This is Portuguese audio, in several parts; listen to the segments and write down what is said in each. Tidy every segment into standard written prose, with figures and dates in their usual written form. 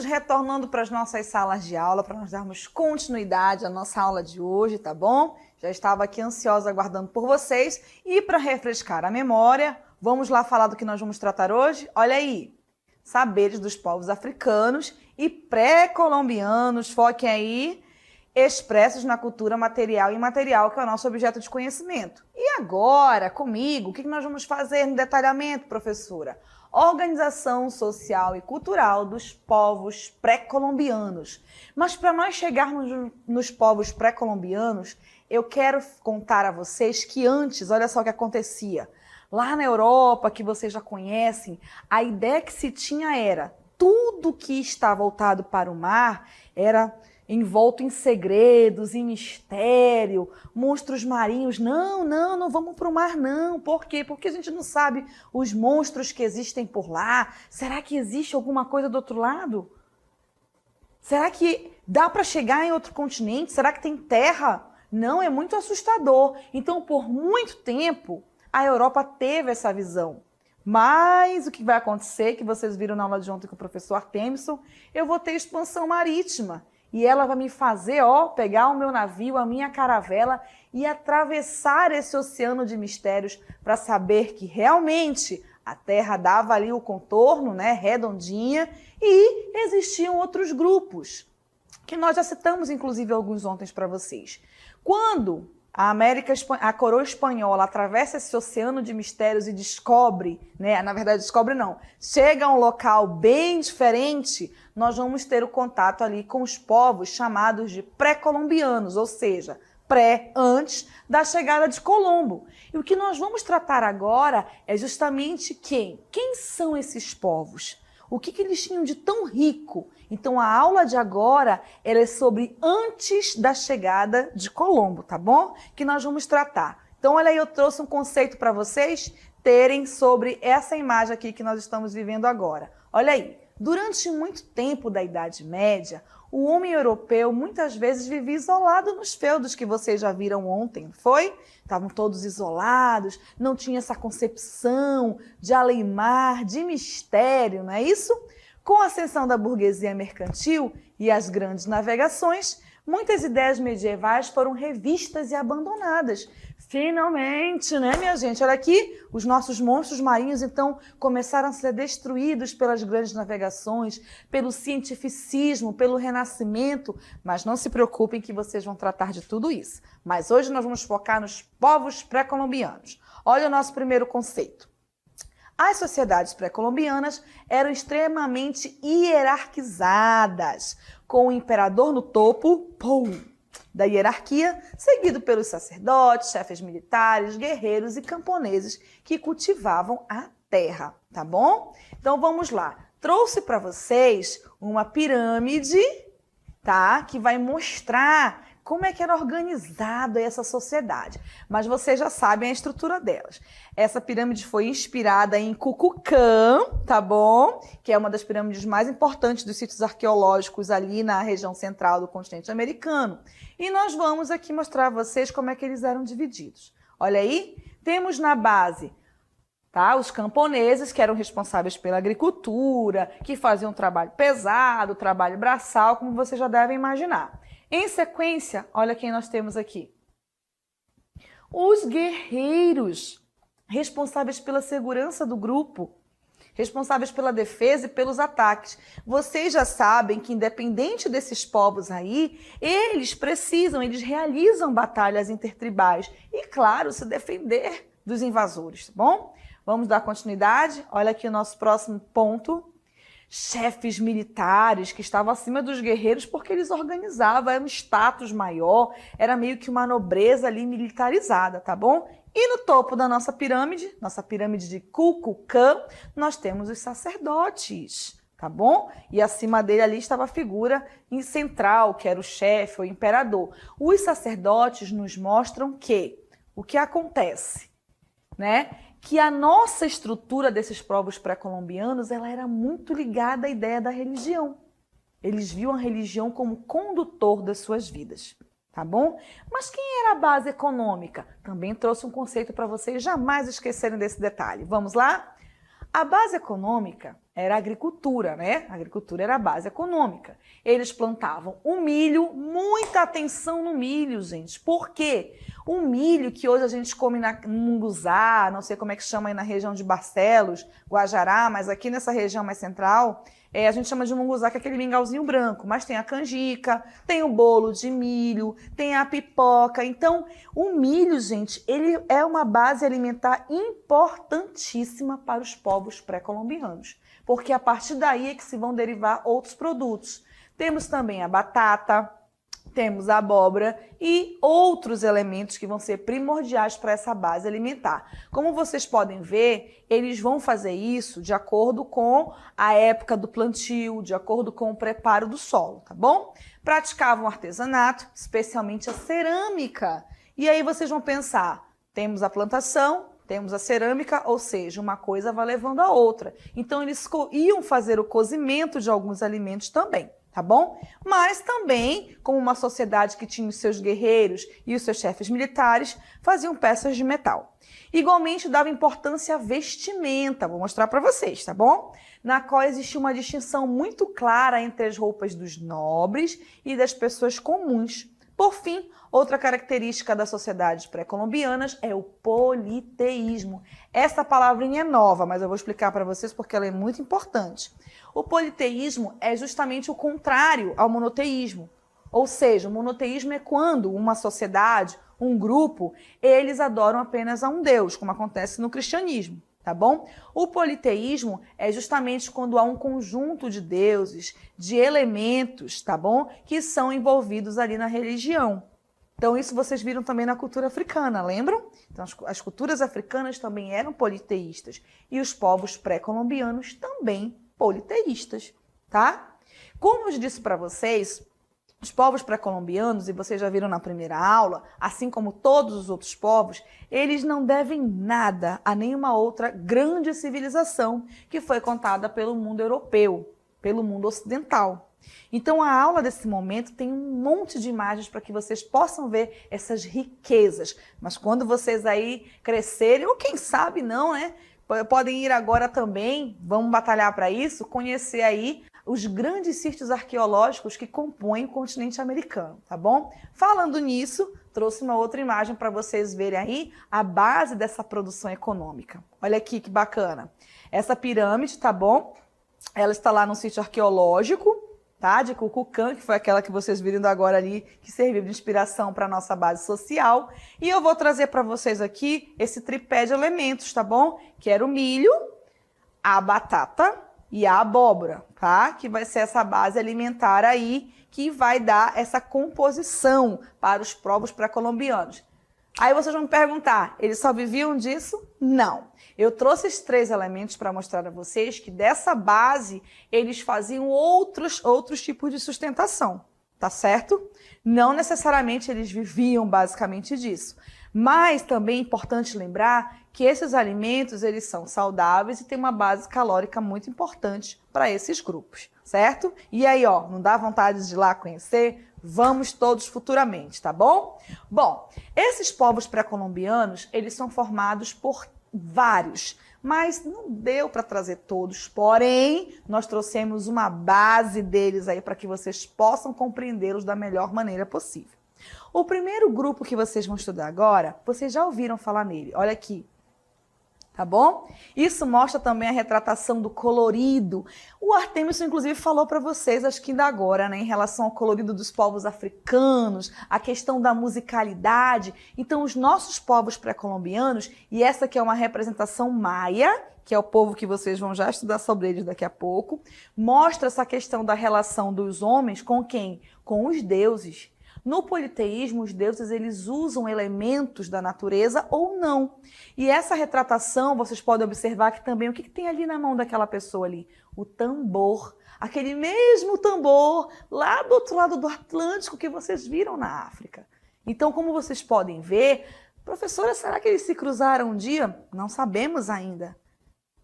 Retornando para as nossas salas de aula, para nós darmos continuidade à nossa aula de hoje, tá bom? Já estava aqui ansiosa aguardando por vocês. E para refrescar a memória, vamos lá falar do que nós vamos tratar hoje? Olha aí, saberes dos povos africanos e pré-colombianos, foquem aí, expressos na cultura material e imaterial, que é o nosso objeto de conhecimento. E agora, comigo, o que nós vamos fazer no detalhamento, professora? Organização social e cultural dos povos pré-colombianos. Mas para nós chegarmos nos povos pré-colombianos, eu quero contar a vocês que antes, olha só o que acontecia. Lá na Europa, que vocês já conhecem, a ideia que se tinha era tudo que está voltado para o mar era envolto em segredos, em mistério, monstros marinhos. Não vamos para o mar não. Por quê? Porque a gente não sabe os monstros que existem por lá. Será que existe alguma coisa do outro lado? Será que dá para chegar em outro continente? Será que tem terra? Não, é muito assustador. Então, por muito tempo, a Europa teve essa visão. Mas o que vai acontecer, que vocês viram na aula de ontem com o professor Artemison, eu vou ter expansão marítima. E ela vai me fazer, pegar o meu navio, a minha caravela e atravessar esse oceano de mistérios para saber que realmente a Terra dava ali o contorno, né, redondinha, e existiam outros grupos, que nós já citamos, inclusive, alguns ontem para vocês. Quando a coroa espanhola atravessa esse oceano de mistérios e descobre, né, na verdade descobre não, chega a um local bem diferente, nós vamos ter o contato ali com os povos chamados de pré-colombianos, ou seja, antes da chegada de Colombo. E o que nós vamos tratar agora é justamente quem são esses povos? O que eles tinham de tão rico? Então, a aula de agora ela é sobre antes da chegada de Colombo, tá bom? Que nós vamos tratar. Então, olha aí, eu trouxe um conceito para vocês terem sobre essa imagem aqui que nós estamos vivendo agora. Olha aí, durante muito tempo da Idade Média, o homem europeu muitas vezes vivia isolado nos feudos que vocês já viram ontem, não foi? Estavam todos isolados, não tinha essa concepção de além-mar, de mistério, não é isso? Com a ascensão da burguesia mercantil e as grandes navegações, muitas ideias medievais foram revistas e abandonadas. Finalmente, né, minha gente? Olha aqui, os nossos monstros marinhos, então, começaram a ser destruídos pelas grandes navegações, pelo cientificismo, pelo renascimento, mas não se preocupem que vocês vão tratar de tudo isso. Mas hoje nós vamos focar nos povos pré-colombianos. Olha o nosso primeiro conceito. As sociedades pré-colombianas eram extremamente hierarquizadas, com o imperador no topo, da hierarquia, seguido pelos sacerdotes, chefes militares, guerreiros e camponeses que cultivavam a terra, tá bom? Então vamos lá. Trouxe para vocês uma pirâmide, tá? Que vai mostrar como é que era organizada essa sociedade. Mas vocês já sabem a estrutura delas. Essa pirâmide foi inspirada em Kukulcán, tá bom? Que é uma das pirâmides mais importantes dos sítios arqueológicos ali na região central do continente americano. E nós vamos aqui mostrar a vocês como é que eles eram divididos. Olha aí, temos na base, tá, os camponeses, que eram responsáveis pela agricultura, que faziam trabalho pesado, trabalho braçal, como vocês já devem imaginar. Em sequência, olha quem nós temos aqui. Os guerreiros, responsáveis pela segurança do grupo, responsáveis pela defesa e pelos ataques. Vocês já sabem que, independente desses povos aí, eles realizam batalhas intertribais e, claro, se defender dos invasores, tá bom? Vamos dar continuidade. Olha aqui o nosso próximo ponto. Chefes militares que estavam acima dos guerreiros porque eles organizavam, era um status maior, era meio que uma nobreza ali militarizada, tá bom? E no topo da nossa pirâmide de Kukulcán, nós temos os sacerdotes, tá bom? E acima dele ali estava a figura central, que era o chefe, o imperador. Os sacerdotes nos mostram que o que acontece, né? Que a nossa estrutura desses povos pré-colombianos, ela era muito ligada à ideia da religião. Eles viam a religião como condutor das suas vidas, tá bom? Mas quem era a base econômica? Também trouxe um conceito para vocês jamais esquecerem desse detalhe. Vamos lá? A base econômica era a agricultura, né? A agricultura era a base econômica. Eles plantavam o milho, muita atenção no milho, gente. Por quê? O milho que hoje a gente come no munguzá, não sei como é que chama aí na região de Barcelos, Guajará, mas aqui nessa região mais central, a gente chama de munguzá, que é aquele mingauzinho branco, mas tem a canjica, tem o bolo de milho, tem a pipoca. Então, o milho, gente, ele é uma base alimentar importantíssima para os povos pré-colombianos, porque a partir daí é que se vão derivar outros produtos. Temos também a batata, temos a abóbora e outros elementos que vão ser primordiais para essa base alimentar. Como vocês podem ver, eles vão fazer isso de acordo com a época do plantio, de acordo com o preparo do solo, tá bom? Praticavam artesanato, especialmente a cerâmica. E aí vocês vão pensar, temos a plantação, temos a cerâmica, ou seja, uma coisa vai levando a outra. Então eles iam fazer o cozimento de alguns alimentos também. Tá bom? Mas também, como uma sociedade que tinha os seus guerreiros e os seus chefes militares, faziam peças de metal. Igualmente, dava importância à vestimenta, vou mostrar para vocês, tá bom? Na qual existia uma distinção muito clara entre as roupas dos nobres e das pessoas comuns. Por fim, outra característica das sociedades pré-colombianas é o politeísmo. Essa palavrinha é nova, mas eu vou explicar para vocês porque ela é muito importante. O politeísmo é justamente o contrário ao monoteísmo. Ou seja, o monoteísmo é quando uma sociedade, um grupo, eles adoram apenas a um Deus, como acontece no cristianismo, tá bom? O politeísmo é justamente quando há um conjunto de deuses, de elementos, tá bom? Que são envolvidos ali na religião. Então, isso vocês viram também na cultura africana, lembram? Então, as culturas africanas também eram politeístas e os povos pré-colombianos também politeístas, tá? Como eu disse para vocês, os povos pré-colombianos, e vocês já viram na primeira aula, assim como todos os outros povos, eles não devem nada a nenhuma outra grande civilização que foi contada pelo mundo europeu, pelo mundo ocidental. Então, a aula desse momento tem um monte de imagens para que vocês possam ver essas riquezas. Mas quando vocês aí crescerem, ou quem sabe não, né? Podem ir agora também, vamos batalhar para isso, conhecer aí os grandes sítios arqueológicos que compõem o continente americano, tá bom? Falando nisso, trouxe uma outra imagem para vocês verem aí a base dessa produção econômica. Olha aqui que bacana. Essa pirâmide, tá bom? Ela está lá no sítio arqueológico, tá? De Kukulcã, que foi aquela que vocês viram agora ali, que serviu de inspiração para a nossa base social. E eu vou trazer para vocês aqui esse tripé de elementos, tá bom? Que era o milho, a batata e a abóbora, tá? Que vai ser essa base alimentar aí, que vai dar essa composição para os povos pré-colombianos. Aí vocês vão me perguntar, eles só viviam disso? Não. Eu trouxe esses 3 elementos para mostrar a vocês que dessa base eles faziam outros tipos de sustentação, tá certo? Não necessariamente eles viviam basicamente disso. Mas também é importante lembrar que esses alimentos eles são saudáveis e têm uma base calórica muito importante para esses grupos, certo? E aí, ó, não dá vontade de ir lá conhecer? Vamos todos futuramente, tá bom? Bom, esses povos pré-colombianos, eles são formados por vários, mas não deu para trazer todos, porém, nós trouxemos uma base deles aí para que vocês possam compreendê-los da melhor maneira possível. O primeiro grupo que vocês vão estudar agora, vocês já ouviram falar nele, olha aqui. Tá bom? Isso mostra também a retratação do colorido. O Artemison, inclusive, falou para vocês, acho que ainda agora, né, em relação ao colorido dos povos africanos, a questão da musicalidade. Então, os nossos povos pré-colombianos, e essa que é uma representação maia, que é o povo que vocês vão já estudar sobre eles daqui a pouco, mostra essa questão da relação dos homens com quem? Com os deuses. No politeísmo, os deuses eles usam elementos da natureza ou não. E essa retratação, vocês podem observar que também, o que tem ali na mão daquela pessoa ali? O tambor. Aquele mesmo tambor lá do outro lado do Atlântico que vocês viram na África. Então, como vocês podem ver, professora, será que eles se cruzaram um dia? Não sabemos ainda,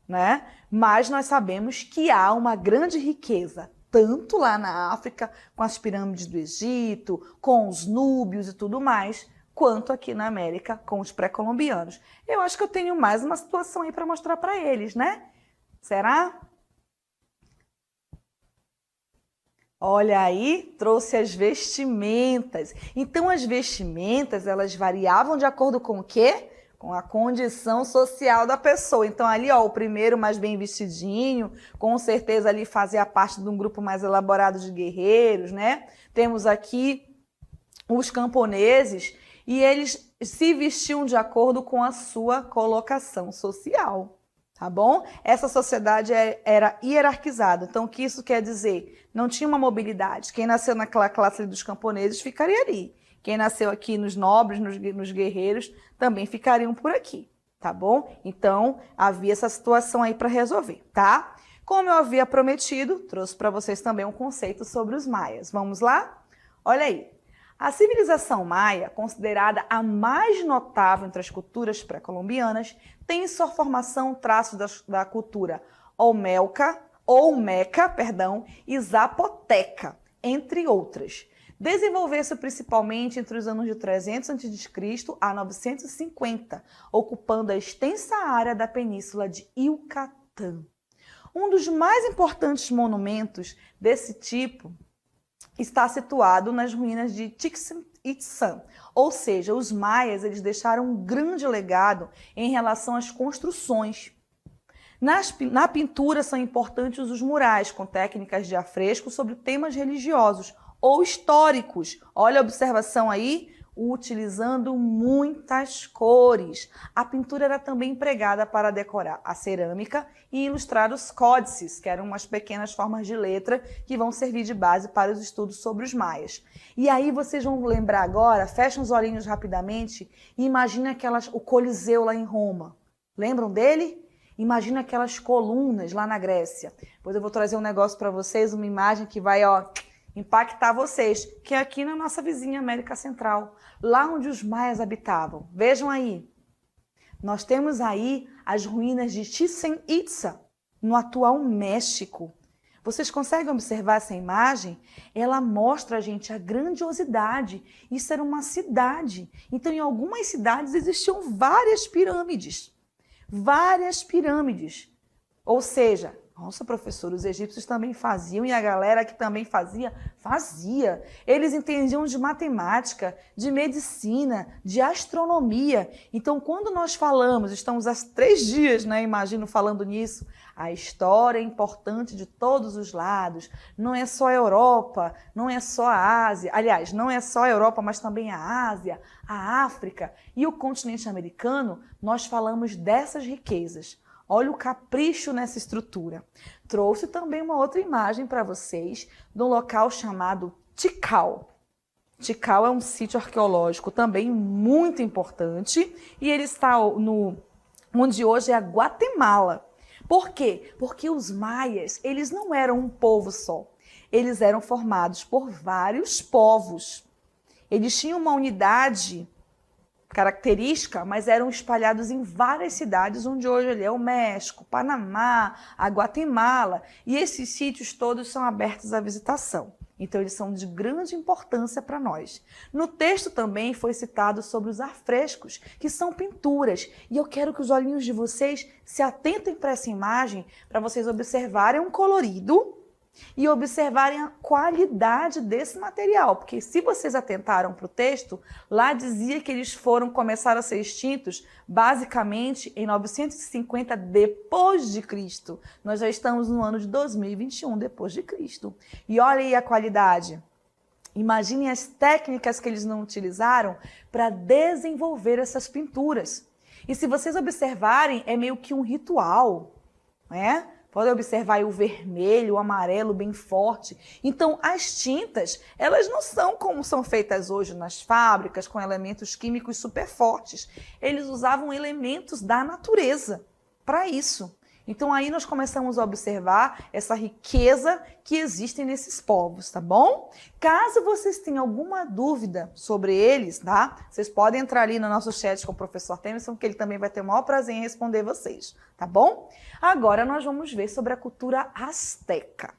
né? Mas nós sabemos que há uma grande riqueza, tanto lá na África, com as pirâmides do Egito, com os núbios e tudo mais, quanto aqui na América, com os pré-colombianos. Eu acho que eu tenho mais uma situação aí para mostrar para eles, né? Será? Olha aí, trouxe as vestimentas. Então, as vestimentas, elas variavam de acordo com o quê? Com a condição social da pessoa. Então, ali, ó, o primeiro mais bem vestidinho, com certeza ali fazia parte de um grupo mais elaborado de guerreiros, né? Temos aqui os camponeses e eles se vestiam de acordo com a sua colocação social. Tá bom? Essa sociedade era hierarquizada. Então, o que isso quer dizer? Não tinha uma mobilidade. Quem nasceu naquela classe dos camponeses ficaria ali. Quem nasceu aqui nos nobres, nos guerreiros, também ficariam por aqui. Tá bom? Então, havia essa situação aí para resolver, tá? Como eu havia prometido, trouxe para vocês também um conceito sobre os maias. Vamos lá? Olha aí. A civilização maia, considerada a mais notável entre as culturas pré-colombianas, tem em sua formação traços da cultura olmeca e zapoteca, entre outras. Desenvolveu-se principalmente entre os anos de 300 a.C. a 950, ocupando a extensa área da península de Yucatán. Um dos mais importantes monumentos desse tipo está situado nas ruínas de Chichén Itzá, ou seja, os maias eles deixaram um grande legado em relação às construções. Na pintura são importantes os murais com técnicas de afresco sobre temas religiosos ou históricos. Olha a observação aí, utilizando muitas cores. A pintura era também empregada para decorar a cerâmica e ilustrar os códices, que eram umas pequenas formas de letra que vão servir de base para os estudos sobre os maias. E aí vocês vão lembrar agora, fechem os olhinhos rapidamente e imaginem o Coliseu lá em Roma. Lembram dele? Imagina aquelas colunas lá na Grécia. Depois eu vou trazer um negócio para vocês, uma imagem que vai, ó, impactar vocês, que é aqui na nossa vizinha América Central, lá onde os maias habitavam. Vejam aí, nós temos aí as ruínas de Chichén Itzá, no atual México. Vocês conseguem observar essa imagem? Ela mostra a gente a grandiosidade. Isso era uma cidade. Então, em algumas cidades existiam várias pirâmides. Várias pirâmides. Ou seja, nossa, professor, os egípcios também faziam e a galera que também fazia. Eles entendiam de matemática, de medicina, de astronomia. Então, quando nós falamos, estamos há 3 dias, né, imagino, falando nisso, a história é importante de todos os lados. Não é só a Europa, não é só a Ásia. Aliás, não é só a Europa, mas também a Ásia, a África e o continente americano. Nós falamos dessas riquezas. Olha o capricho nessa estrutura. Trouxe também uma outra imagem para vocês de um local chamado Tikal. Tikal é um sítio arqueológico também muito importante e ele está onde hoje é a Guatemala. Por quê? Porque os maias, eles não eram um povo só. Eles eram formados por vários povos. Eles tinham uma unidade característica, mas eram espalhados em várias cidades, onde hoje é o México, Panamá, a Guatemala, e esses sítios todos são abertos à visitação. Então, eles são de grande importância para nós. No texto também foi citado sobre os afrescos, que são pinturas, e eu quero que os olhinhos de vocês se atentem para essa imagem, para vocês observarem um colorido e observarem a qualidade desse material, porque se vocês atentaram para o texto, lá dizia que eles começaram a ser extintos basicamente em 950 depois de Cristo. Nós já estamos no ano de 2021 depois de Cristo. E olha aí a qualidade. Imaginem as técnicas que eles não utilizaram para desenvolver essas pinturas. E se vocês observarem, é meio que um ritual, né? Pode observar aí o vermelho, o amarelo bem forte. Então, as tintas, elas não são como são feitas hoje nas fábricas, com elementos químicos super fortes. Eles usavam elementos da natureza para isso. Então, aí nós começamos a observar essa riqueza que existe nesses povos, tá bom? Caso vocês tenham alguma dúvida sobre eles, tá? Vocês podem entrar ali no nosso chat com o professor Temerson, que ele também vai ter o maior prazer em responder vocês, tá bom? Agora nós vamos ver sobre a cultura asteca.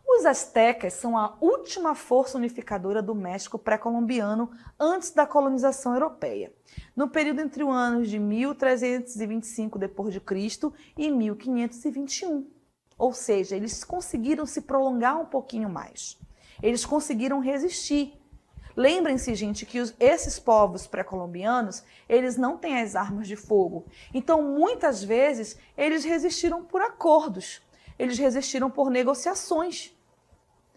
Os astecas são a última força unificadora do México pré-colombiano antes da colonização europeia. No período entre os anos de 1325 d.C. e 1521. Ou seja, eles conseguiram se prolongar um pouquinho mais. Eles conseguiram resistir. Lembrem-se, gente, que esses povos pré-colombianos, eles não têm as armas de fogo. Então, muitas vezes, eles resistiram por acordos. Eles resistiram por negociações.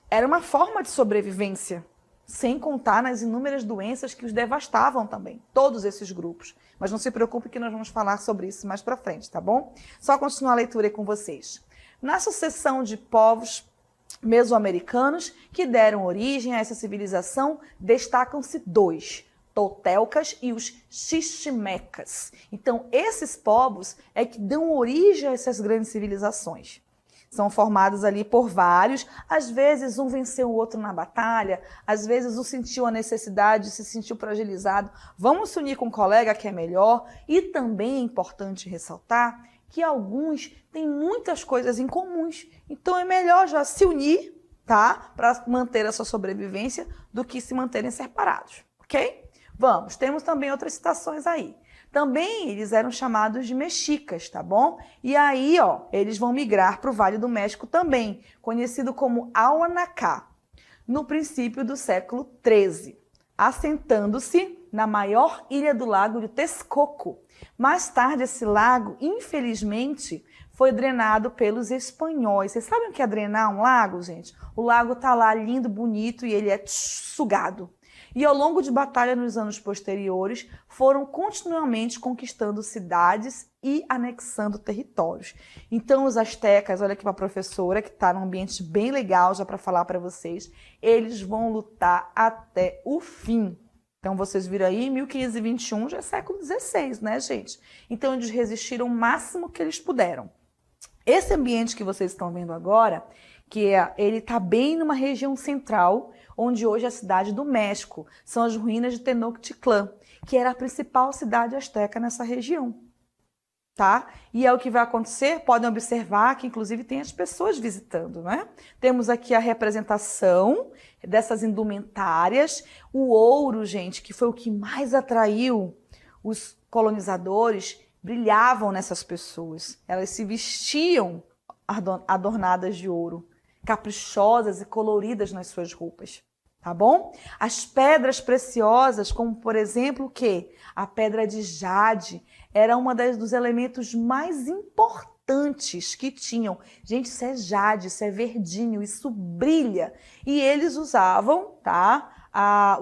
Era uma forma de sobrevivência, sem contar nas inúmeras doenças que os devastavam também, todos esses grupos. Mas não se preocupe que nós vamos falar sobre isso mais para frente, tá bom? Só continuar a leitura aí com vocês. Na sucessão de povos mesoamericanos que deram origem a essa civilização, destacam-se dois: toltecas e os xiximecas. Então, esses povos é que dão origem a essas grandes civilizações. São formados ali por vários, às vezes um venceu o outro na batalha, às vezes um sentiu a necessidade, se sentiu fragilizado. Vamos se unir com um colega que é melhor. E também é importante ressaltar que alguns têm muitas coisas em comuns. Então é melhor já se unir, tá? Para manter a sua sobrevivência do que se manterem separados, ok? Vamos, temos também outras citações aí. Também eles eram chamados de mexicas, tá bom? E aí, ó, eles vão migrar para o Vale do México também, conhecido como Ahuanacá, no princípio do século XIII, assentando-se na maior ilha do lago de Texcoco. Mais tarde, esse lago, infelizmente, foi drenado pelos espanhóis. Vocês sabem o que é drenar um lago, gente? O lago tá lá lindo, bonito, e ele é sugado. E ao longo de batalha nos anos posteriores, foram continuamente conquistando cidades e anexando territórios. Então, os astecas, olha aqui para a professora, que está num ambiente bem legal já para falar para vocês, eles vão lutar até o fim. Então, vocês viram aí, 1521 já é século XVI, né, gente? Então, eles resistiram o máximo que eles puderam. Esse ambiente que vocês estão vendo agora, ele está bem numa região central, onde hoje é a cidade do México, são as ruínas de Tenochtitlán, que era a principal cidade asteca nessa região, tá? E é o que vai acontecer, podem observar que inclusive tem as pessoas visitando, né? Temos aqui a representação dessas indumentárias, o ouro, gente, que foi o que mais atraiu os colonizadores, brilhavam nessas pessoas, elas se vestiam adornadas de ouro, caprichosas e coloridas nas suas roupas, tá bom? As pedras preciosas, como por exemplo o quê? A pedra de jade, era uma dos elementos mais importantes que tinham. Gente, isso é jade, isso é verdinho, isso brilha. E eles usavam, tá?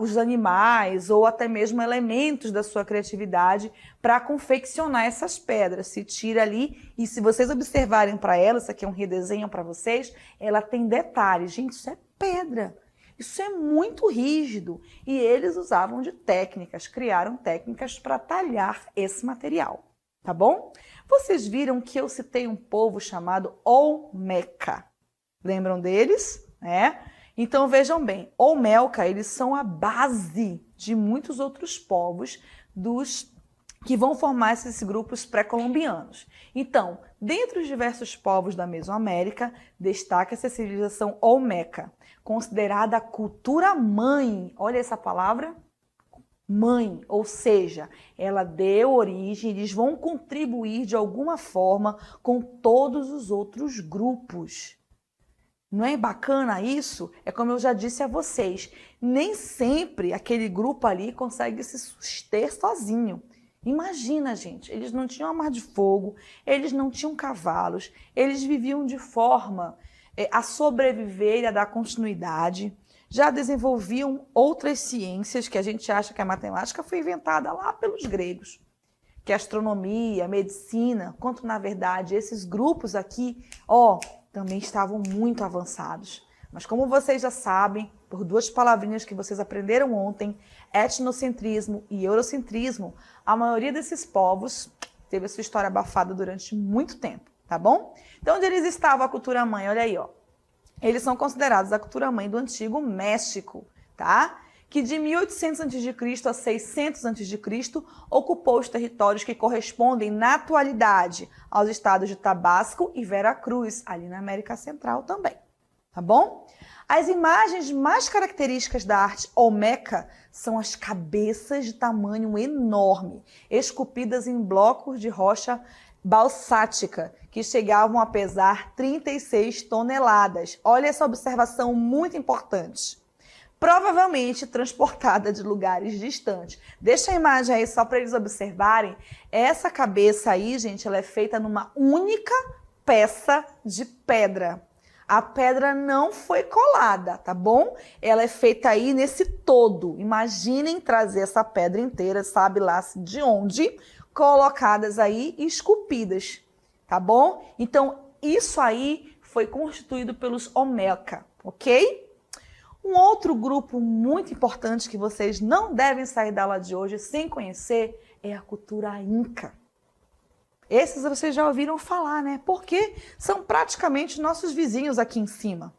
Os animais ou até mesmo elementos da sua criatividade para confeccionar essas pedras. Se tira ali e se vocês observarem para ela, isso aqui é um redesenho para vocês, ela tem detalhes. Gente, isso é pedra. Isso é muito rígido. E eles usavam de técnicas, criaram técnicas para talhar esse material. Tá bom? Vocês viram que eu citei um povo chamado Olmeca. Lembram deles? Então vejam bem, Olmeca, eles são a base de muitos outros povos que vão formar esses grupos pré-colombianos. Então, dentre os diversos povos da Mesoamérica, destaca-se a civilização Olmeca, considerada a cultura mãe. Olha essa palavra, mãe, ou seja, ela deu origem, eles vão contribuir de alguma forma com todos os outros grupos. Não é bacana isso? É como eu já disse a vocês, nem sempre aquele grupo ali consegue se suster sozinho. Imagina, gente, eles não tinham arma de fogo, eles não tinham cavalos, eles viviam de forma a sobreviver e a dar continuidade. Já desenvolviam outras ciências que a gente acha que a matemática foi inventada lá pelos gregos. que a astronomia, a medicina, quanto na verdade esses grupos aqui, também estavam muito avançados. Mas como vocês já sabem, por duas palavrinhas que vocês aprenderam ontem, etnocentrismo e eurocentrismo, a maioria desses povos teve a sua história abafada durante muito tempo, tá bom? Então, onde eles estavam, a cultura mãe, olha aí, eles são considerados a cultura mãe do Antigo México, tá? Que de 1800 a.C. a 600 a.C. ocupou os territórios que correspondem na atualidade aos estados de Tabasco e Veracruz, ali na América Central também, tá bom? As imagens mais características da arte olmeca são as cabeças de tamanho enorme, esculpidas em blocos de rocha balsática, que chegavam a pesar 36 toneladas. Olha essa observação muito importante. Provavelmente transportada de lugares distantes. Deixa a imagem aí só para eles observarem. Essa cabeça aí, gente, ela é feita numa única peça de pedra. A pedra não foi colada, tá bom? Ela é feita aí nesse todo. Imaginem trazer essa pedra inteira, sabe lá de onde, colocadas aí e esculpidas, tá bom? Então, isso aí foi constituído pelos Olmeca, ok? Um outro grupo muito importante que vocês não devem sair da aula de hoje sem conhecer é a cultura Inca. Esses vocês já ouviram falar, né? Porque são praticamente nossos vizinhos aqui em cima.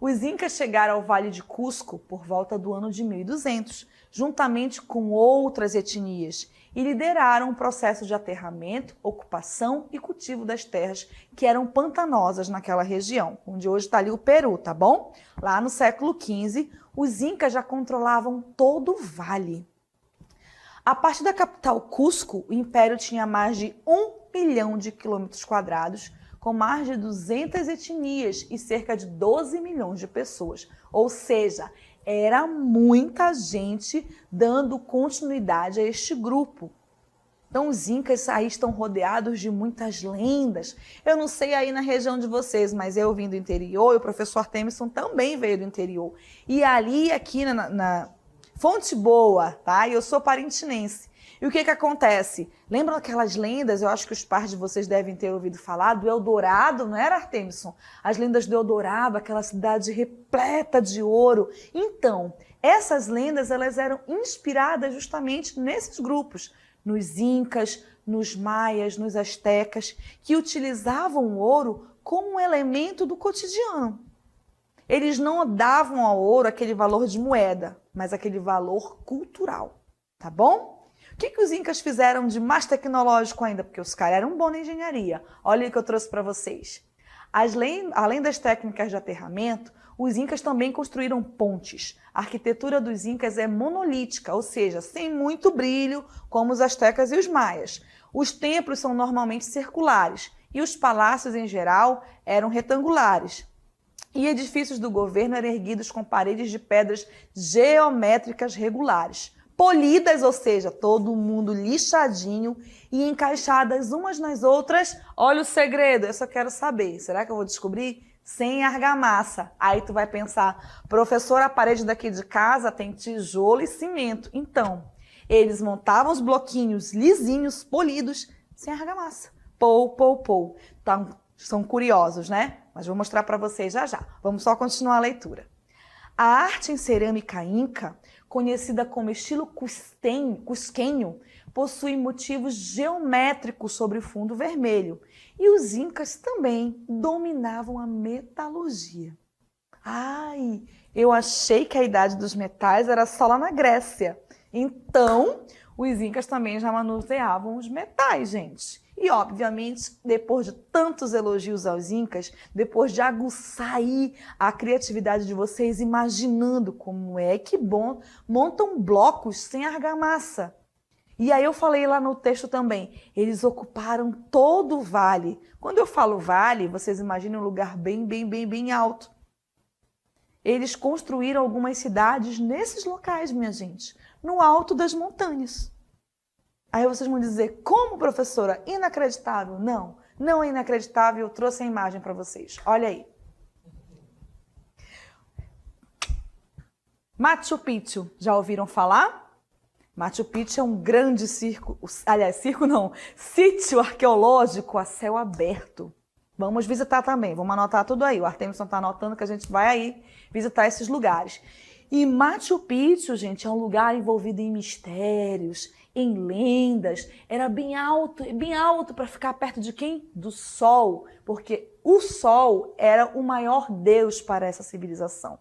Os Incas chegaram ao Vale de Cusco por volta do ano de 1200, juntamente com outras etnias, e lideraram o processo de aterramento, ocupação e cultivo das terras que eram pantanosas naquela região, onde hoje está ali o Peru, tá bom? Lá no século XV, os Incas já controlavam todo o vale. A partir da capital Cusco, o império tinha mais de 1 milhão de quilômetros quadrados, com mais de 200 etnias e cerca de 12 milhões de pessoas. Ou seja, era muita gente dando continuidade a este grupo. Então, os Incas aí estão rodeados de muitas lendas. Eu não sei aí na região de vocês, mas eu vim do interior e o professor Artemison também veio do interior. E ali, aqui na Fonte Boa, tá? E eu sou parintinense. E o que acontece? Lembram aquelas lendas, eu acho que os pais de vocês devem ter ouvido falar, do Eldorado, não era, Artemison? As lendas do Eldorado, aquela cidade repleta de ouro. Então, essas lendas, elas eram inspiradas justamente nesses grupos, nos Incas, nos Maias, nos Astecas, que utilizavam o ouro como um elemento do cotidiano. Eles não davam ao ouro aquele valor de moeda, mas aquele valor cultural, tá bom? O que os Incas fizeram de mais tecnológico ainda? Porque os caras eram bons na engenharia. Olha o que eu trouxe para vocês. Além das técnicas de aterramento, os Incas também construíram pontes. A arquitetura dos Incas é monolítica, ou seja, sem muito brilho, como os Astecas e os Maias. Os templos são normalmente circulares e os palácios, em geral, eram retangulares. E edifícios do governo eram erguidos com paredes de pedras geométricas regulares, polidas, ou seja, todo mundo lixadinho e encaixadas umas nas outras. Olha o segredo, eu só quero saber, será que eu vou descobrir? Sem argamassa. Aí tu vai pensar, professor, a parede daqui de casa tem tijolo e cimento. Então, eles montavam os bloquinhos lisinhos, polidos, sem argamassa. Pou. Então, são curiosos, né? Mas vou mostrar para vocês já já. Vamos só continuar a leitura. A arte em cerâmica inca, conhecida como estilo cusquenho, possui motivos geométricos sobre fundo vermelho. E os incas também dominavam a metalurgia. Ai, eu achei que a idade dos metais era só lá na Grécia. Então, os incas também já manuseavam os metais, gente. E, obviamente, depois de tantos elogios aos incas, depois de aguçar aí a criatividade de vocês, imaginando como é que bom montam blocos sem argamassa. E aí eu falei lá no texto também, eles ocuparam todo o vale. Quando eu falo vale, vocês imaginam um lugar bem alto. Eles construíram algumas cidades nesses locais, minha gente, no alto das montanhas. Aí vocês vão dizer, como, professora? Inacreditável? Não, não é inacreditável, eu trouxe a imagem para vocês. Olha aí. Machu Picchu, já ouviram falar? Machu Picchu é um grande sítio arqueológico a céu aberto. Vamos visitar também, vamos anotar tudo aí. O Artemison está anotando que a gente vai aí visitar esses lugares. E Machu Picchu, gente, é um lugar envolvido em mistérios, em lendas. Era bem alto para ficar perto de quem? Do Sol, porque o Sol era o maior deus para essa civilização.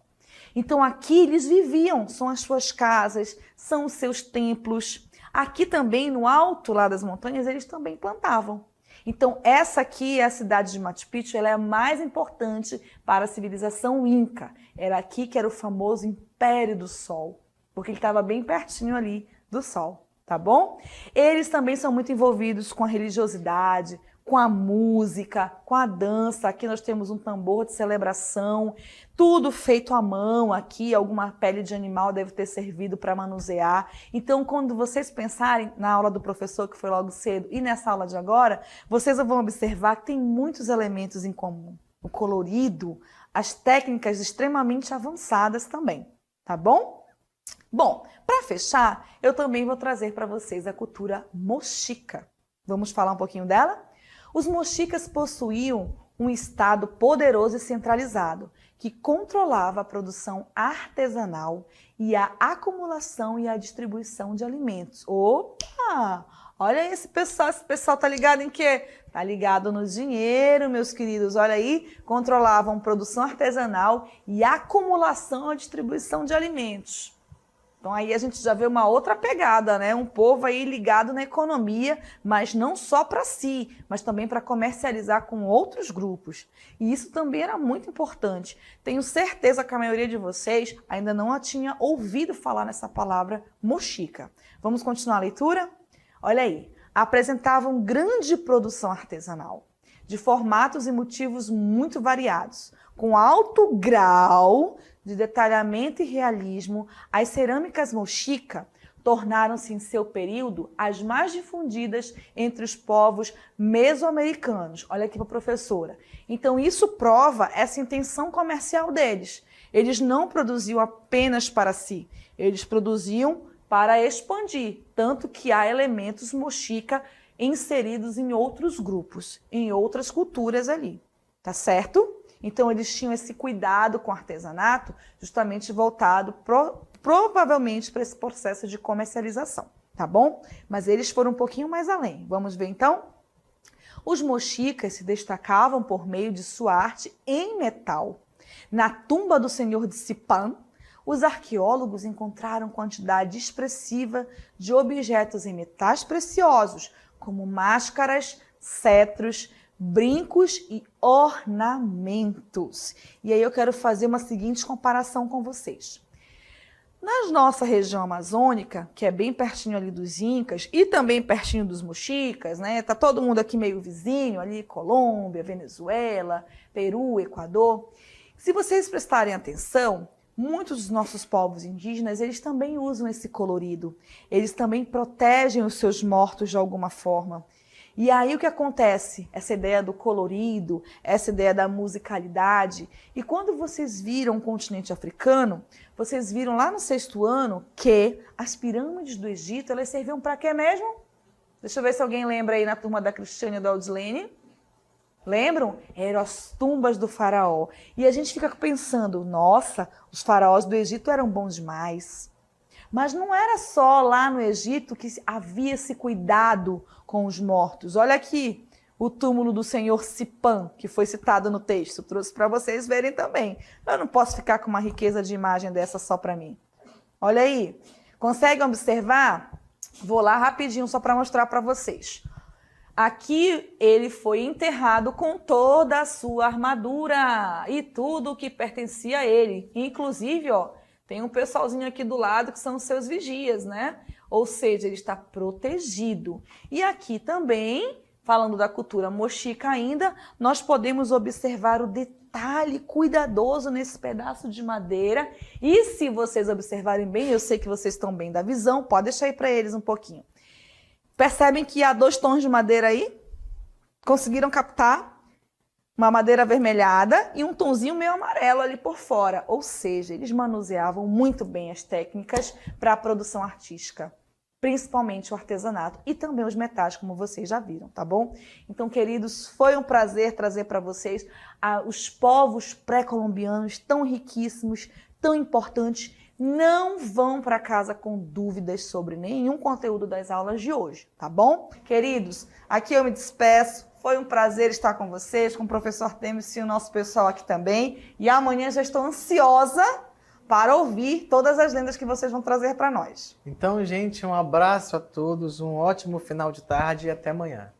Então aqui eles viviam, são as suas casas, são os seus templos. Aqui também, no alto lá das montanhas, eles também plantavam. Então essa aqui é a cidade de Machu Picchu, ela é a mais importante para a civilização Inca. Era aqui que era o famoso Império do Sol, porque ele estava bem pertinho ali do Sol, tá bom? Eles também são muito envolvidos com a religiosidade, com a música, com a dança. Aqui nós temos um tambor de celebração, tudo feito à mão aqui, alguma pele de animal deve ter servido para manusear. Então, quando vocês pensarem na aula do professor, que foi logo cedo, e nessa aula de agora, vocês vão observar que tem muitos elementos em comum. O colorido, as técnicas extremamente avançadas também, tá bom? Bom, para fechar, eu também vou trazer para vocês a cultura mochica. Vamos falar um pouquinho dela? Os mochicas possuíam um estado poderoso e centralizado, que controlava a produção artesanal e a acumulação e a distribuição de alimentos. Opa! Olha esse pessoal tá ligado em quê? Tá ligado no dinheiro, meus queridos. Olha aí, controlavam produção artesanal e acumulação e distribuição de alimentos. Então aí a gente já vê uma outra pegada, né? Um povo aí ligado na economia, mas não só para si, mas também para comercializar com outros grupos. E isso também era muito importante. Tenho certeza que a maioria de vocês ainda não tinha ouvido falar nessa palavra mochica. Vamos continuar a leitura? Olha aí, apresentavam grande produção artesanal, de formatos e motivos muito variados, com alto grau de detalhamento e realismo. As cerâmicas mochica tornaram-se em seu período as mais difundidas entre os povos mesoamericanos. Olha aqui para a professora. Então isso prova essa intenção comercial deles. Eles não produziam apenas para si, eles produziam para expandir, tanto que há elementos mochica inseridos em outros grupos, em outras culturas ali, tá certo? Então eles tinham esse cuidado com o artesanato, justamente voltado provavelmente para esse processo de comercialização, tá bom? Mas eles foram um pouquinho mais além. Vamos ver então? Os mochicas se destacavam por meio de sua arte em metal. Na tumba do senhor de Sipan, os arqueólogos encontraram quantidade expressiva de objetos em metais preciosos, como máscaras, cetros, brincos e ornamentos. E aí eu quero fazer uma seguinte comparação com vocês. Na nossa região amazônica, que é bem pertinho ali dos Incas e também pertinho dos mochicas, né? Tá todo mundo aqui meio vizinho, ali Colômbia, Venezuela, Peru, Equador. Se vocês prestarem atenção, muitos dos nossos povos indígenas, eles também usam esse colorido. Eles também protegem os seus mortos de alguma forma. E aí o que acontece? Essa ideia do colorido, essa ideia da musicalidade. E quando vocês viram o continente africano, vocês viram lá no 6º ano que as pirâmides do Egito, elas serviam para quê mesmo? Deixa eu ver se alguém lembra aí na turma da Cristiane e da Aldilene. Lembram? Eram as tumbas do faraó. E a gente fica pensando, nossa, os faraós do Egito eram bons demais. Mas não era só lá no Egito que havia esse cuidado com os mortos. Olha aqui o túmulo do senhor Sipan, que foi citado no texto. Trouxe para vocês verem também. Eu não posso ficar com uma riqueza de imagem dessa só para mim. Olha aí. Conseguem observar? Vou lá rapidinho só para mostrar para vocês. Aqui ele foi enterrado com toda a sua armadura e tudo o que pertencia a ele. Inclusive, ó, tem um pessoalzinho aqui do lado que são os seus vigias, né? Ou seja, ele está protegido. E aqui também, falando da cultura mochica ainda, nós podemos observar o detalhe cuidadoso nesse pedaço de madeira. E se vocês observarem bem, eu sei que vocês estão bem da visão, pode deixar aí para eles um pouquinho. Percebem que há 2 tons de madeira aí? Conseguiram captar? Uma madeira avermelhada e um tonzinho meio amarelo ali por fora. Ou seja, eles manuseavam muito bem as técnicas para a produção artística. principalmente o artesanato e também os metais, como vocês já viram, tá bom? Então, queridos, foi um prazer trazer para vocês os povos pré-colombianos tão riquíssimos, tão importantes. Não vão para casa com dúvidas sobre nenhum conteúdo das aulas de hoje, tá bom? Queridos, aqui eu me despeço. Foi um prazer estar com vocês, com o professor Temis e o nosso pessoal aqui também. E amanhã já estou ansiosa para ouvir todas as lendas que vocês vão trazer para nós. Então, gente, um abraço a todos, um ótimo final de tarde e até amanhã.